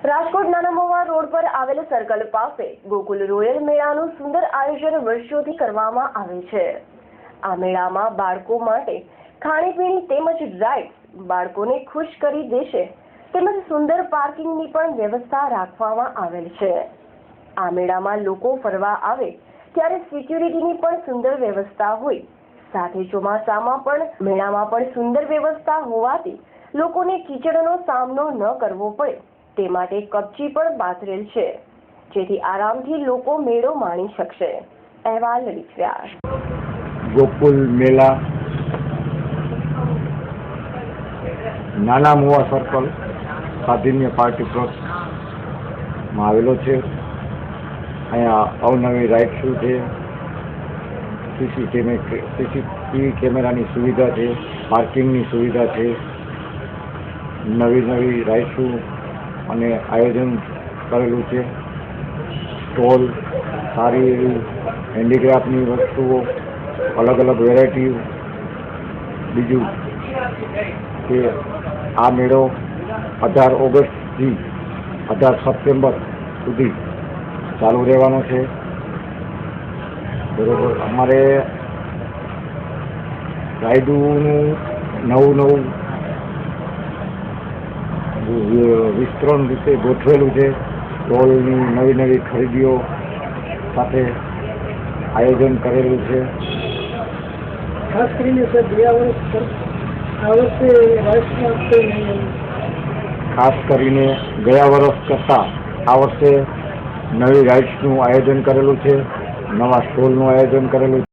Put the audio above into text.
રાજકોટ નાના મહુવા રોડ પર આવેલ સર્કલ પાસે ગોકુલ રોયલ મેળાનું સુંદર આયોજન વર્ષોથી કરવામાં આવે છે। આ મેળામાં બાળકો માટે ખાણીપીણી તેમજ રાઇડ્સ બાળકોને ખુશ કરી દેશે તેમજ સુંદર પાર્કિંગની પણ વ્યવસ્થા રાખવામાં આવેલ છે। આ મેળામાં લોકો ફરવા આવે ત્યારે સિક્યુરિટીની પણ સુંદર વ્યવસ્થા હોય, સાથે ચોમાસામાં પણ મેળામાં પણ સુંદર વ્યવસ્થા હોવાથી લોકોને કીચડનો સામનો ન કરવો પડે તે માટે કપચી પણ પાથરેલ છે, જેથી આરામથી લોકો મેળો માણી શકશે। અહેવાલ લલિત વ્યાસ। ગોકુલ મેલા નાના મહુવા સર્કલ સાધિન્ય પાર્ટી પ્લોટમાં આવેલો છે। અહીંયા અવનવી રાઇડ શો છે, સીસીટીવી કેમેરાની સુવિધા છે, પાર્કિંગની સુવિધા છે, નવી રાઇડ શો અને આયોજન કરેલું છે। સ્ટોલ, સારી એવી હેન્ડીક્રાફ્ટની વસ્તુઓ, અલગ અલગ વેરાયટી। બીજું કે આ મેળો 18 ઓગસ્ટથી 18 સપ્ટેમ્બર સુધી ચાલુ રહેવાનો છે, બરોબર। અમારે રાઇડોનું નવું વિસ્તરણ રીતે ગોઠવેલું છે। સ્ટોલની નવી ખરીદીઓ સાથે આયોજન કરેલું છે। ખાસ કરીને સર ખાસ કરીને ગયા વર્ષ કરતાં આ વર્ષે નવી રાઇડ્સનું આયોજન કરેલું છે, નવા સ્ટોલનું આયોજન કરેલું છે।